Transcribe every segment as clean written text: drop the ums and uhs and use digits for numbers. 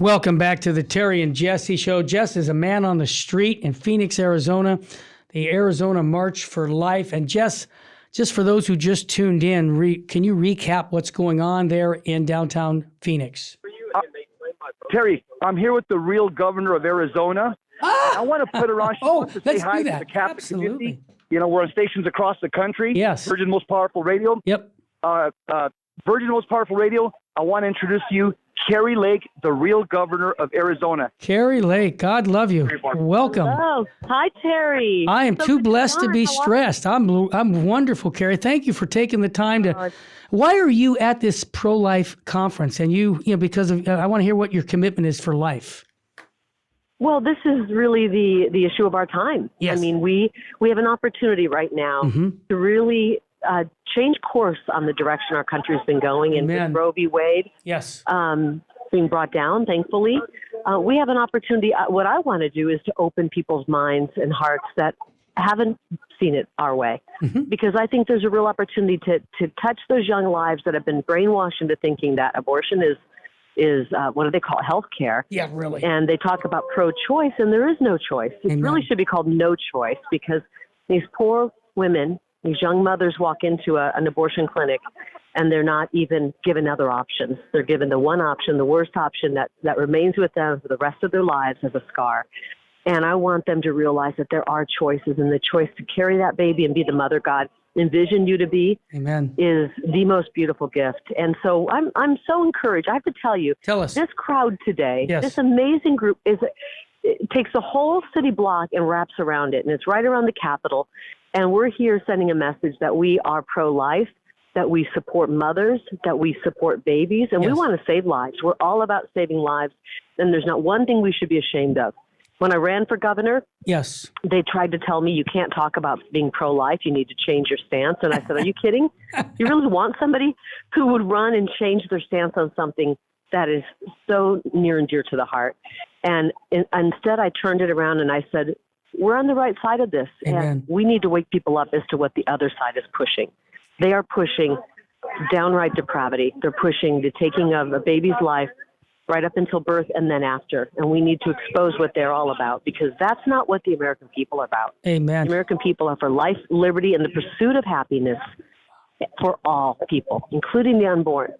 Welcome back to the Terry and Jesse Show. Jess is a man on the street in Phoenix, Arizona, the Arizona March for Life. And Jess, just for those who just tuned in, can you recap what's going on there in downtown Phoenix? Terry, I'm here with the real governor of Arizona. I want to put her on. She wants to say let's hi do to that. the Catholic Absolutely. community. You know, we're on stations across the country. Yes. Virgin Most Powerful Radio. Yep. Virgin Most Powerful Radio. I want to introduce you, Kari Lake, the real governor of Arizona. Kari Lake, God love you. Welcome. Oh, hi, Terry. I am So too good blessed to be How are you? stressed. I'm wonderful, Kari. Thank you for taking the time to. Why are you at this pro-life conference? And you know, because of I want to hear what your commitment is for life. Well, this is really the issue of our time. Yes. I mean, we have an opportunity right now Mm-hmm. to really change course on the direction our country's been going. And Amen. with Roe v. Wade Yes. being brought down, thankfully, we have an opportunity. What I want to do is to open people's minds and hearts that haven't seen it our way. Mm-hmm. Because I think there's a real opportunity to touch those young lives that have been brainwashed into thinking that abortion is what do they call it? Health care. Yeah, really. And they talk about pro-choice, and there is no choice. It Amen. really should be called no choice, because these poor women, these young mothers walk into an abortion clinic, and they're not even given other options. They're given the one option, the worst option that remains with them for the rest of their lives as a scar. And I want them to realize that there are choices, and the choice to carry that baby and be the mother God envisioned you to be Amen. is the most beautiful gift. And so I'm so encouraged. I have to tell you, Tell us. this crowd today, Yes. this amazing group it takes a whole city block and wraps around it, and it's right around the Capitol. And we're here sending a message that we are pro-life, that we support mothers, that we support babies, and we Yes. want to save lives. We're all about saving lives, and there's not one thing we should be ashamed of. When I ran for governor, Yes. they tried to tell me you can't talk about being pro-life. You need to change your stance. And I said, are you kidding? You really want somebody who would run and change their stance on something that is so near and dear to the heart? And instead, I turned it around and I said, we're on the right side of this. Amen. And we need to wake people up as to what the other side is pushing. They are pushing downright depravity. They're pushing the taking of a baby's life right up until birth and then after. And we need to expose what they're all about, because that's not what the American people are about. Amen. The American people are for life, liberty, and the pursuit of happiness for all people, including the unborn.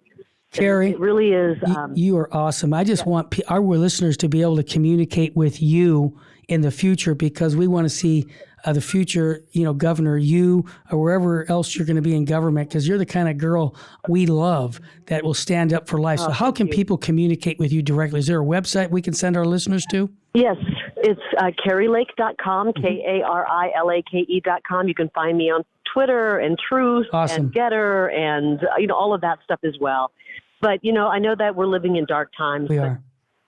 Kari, It really is. you are awesome. I just want our listeners to be able to communicate with you in the future, because we want to see the future, governor, you or wherever else you're going to be in government, because you're the kind of girl we love that will stand up for life. So how can people communicate with you directly? Is there a website we can send our listeners to? Yes, it's karilake.com, KARILAKE.com. You can find me on Twitter and Truth Awesome. and Getter and, all of that stuff as well. But, I know that we're living in dark times. We but are.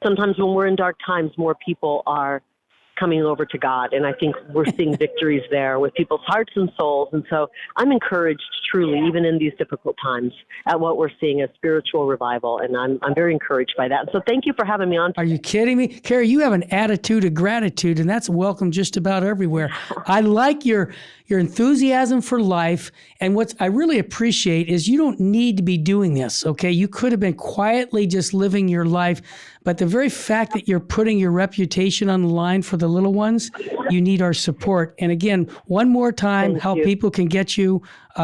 Sometimes when we're in dark times, more people are coming over to God. And I think we're seeing victories there with people's hearts and souls. And so I'm encouraged truly, even in these difficult times, at what we're seeing as spiritual revival. And I'm very encouraged by that. So thank you for having me on. Are you kidding me? Kari, you have an attitude of gratitude, and that's welcome just about everywhere. I like your enthusiasm for life. And what I really appreciate is you don't need to be doing this, okay? You could have been quietly just living your life, but the very fact that you're putting your reputation on the line for the little ones, you need our support. And again, one more time, Thank how you. people can get you,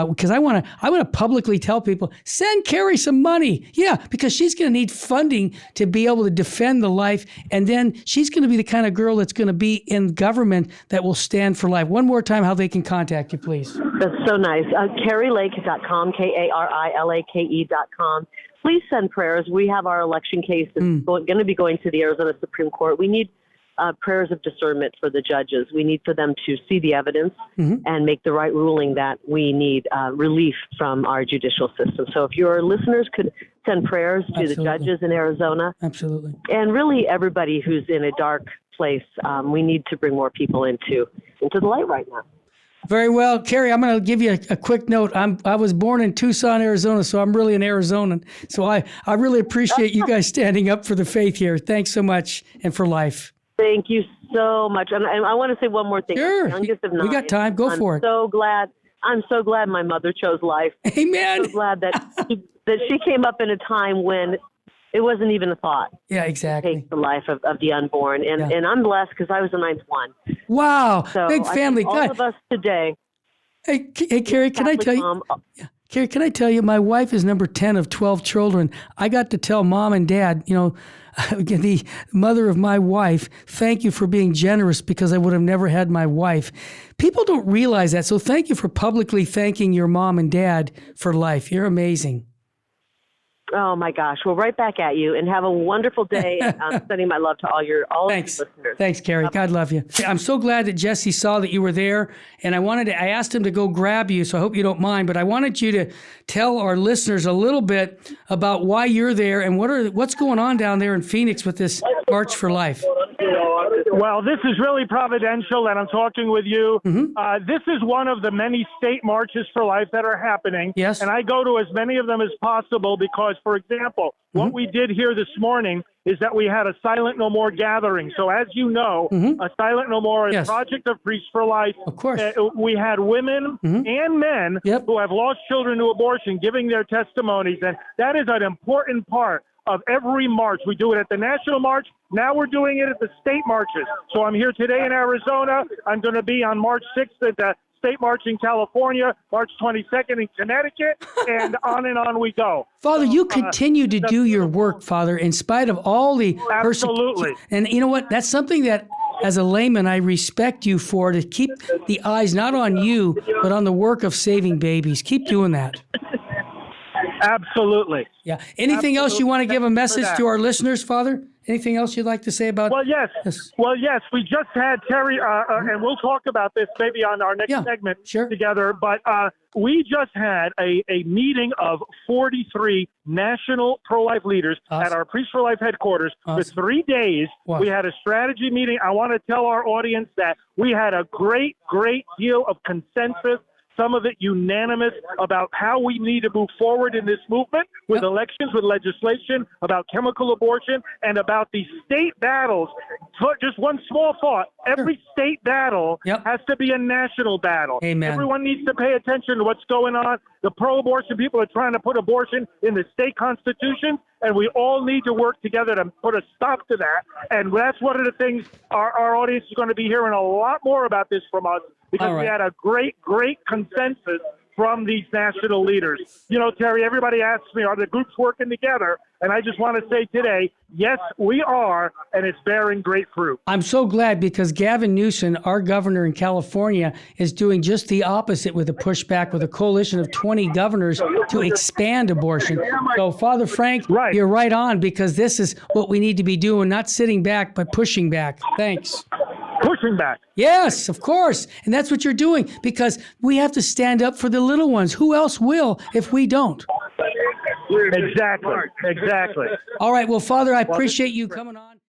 because I want to publicly tell people, send Kari some money. Yeah, because she's going to need funding to be able to defend the life. And then she's going to be the kind of girl that's going to be in government that will stand for life. One more time, how they can contact you, please. That's so nice. KariLake.com, KARILAKE.com. Please send prayers. We have our election case that's going to be going to the Arizona Supreme Court. We need prayers of discernment for the judges. We need for them to see the evidence and make the right ruling that we need relief from our judicial system. So if your listeners could send prayers to the judges in Arizona. Absolutely. And really everybody who's in a dark place, we need to bring more people into the light right now. Very well. Kari, I'm going to give you a quick note. I was born in Tucson, Arizona, so I'm really an Arizonan. So I really appreciate you guys standing up for the faith here. Thanks so much, and for life. Thank you so much. And I want to say one more thing. Sure. I'm the youngest of 9. We got time. Go for it. I'm so glad my mother chose life. Amen. I'm so glad that she came up in a time when it wasn't even a thought. Yeah, exactly. Take the life of the unborn. And I'm blessed because I was the ninth one. Wow. So Big family. all of us today. Hey, Kari, can I tell you? Kari, can I tell you, my wife is number 10 of 12 children. I got to tell mom and dad, the mother of my wife, thank you for being generous because I would have never had my wife. People don't realize that. So thank you for publicly thanking your mom and dad for life. You're amazing. Oh my gosh. Well, right back at you, and have a wonderful day. I'm sending my love to all your listeners. Thanks, Kari. God love you. I'm so glad that Jesse saw that you were there, and I asked him to go grab you, so I hope you don't mind, but I wanted you to tell our listeners a little bit about why you're there and what's going on down there in Phoenix with this March for Life. Well, this is really providential that I'm talking with you. Mm-hmm. This is one of the many state marches for life that are happening. Yes. And I go to as many of them as possible because, for example, what we did here this morning is that we had a Silent No More gathering. So as you know, a Silent No More is Project of Priests for Life. Of course. We had women and men who have lost children to abortion giving their testimonies. And that is an important part of every march. We do it at the national march. Now we're doing it at the state marches. So I'm here today in Arizona. I'm going to be on March 6th at the state march in California, March 22nd in Connecticut, and on we go. Father, you continue to do your work, Father, in spite of all the Absolutely. And you know what? That's something that, as a layman, I respect you for, to keep the eyes not on you, but on the work of saving babies. Keep doing that. Absolutely. Yeah. Anything else you want to give a message to our listeners, Father? Anything else you'd like to say about? Well, yes. We just had Terry, and we'll talk about this maybe on our next segment together. But we just had a meeting of 43 national pro-life leaders at our Priest for Life headquarters for 3 days. Wow. We had a strategy meeting. I want to tell our audience that we had a great deal of consensus. Some of it unanimous about how we need to move forward in this movement with elections, with legislation, about chemical abortion, and about the state battles. Just one small thought. Every state battle has to be a national battle. Amen. Everyone needs to pay attention to what's going on. The pro-abortion people are trying to put abortion in the state constitution, and we all need to work together to put a stop to that. And that's one of the things our audience is going to be hearing a lot more about this from us, because we had a great consensus from these national leaders. Terry, everybody asks me, are the groups working together? And I just want to say today, yes, we are, and it's bearing great fruit. I'm so glad, because Gavin Newsom, our governor in California, is doing just the opposite with a pushback with a coalition of 20 governors to expand abortion. So, Father Frank, you're right on, because this is what we need to be doing, not sitting back, but pushing back. Thanks. Pushing back. Yes, of course. And that's what you're doing, because we have to stand up for the little ones. Who else will if we don't? Exactly. All right. Well, Father, I appreciate you coming on.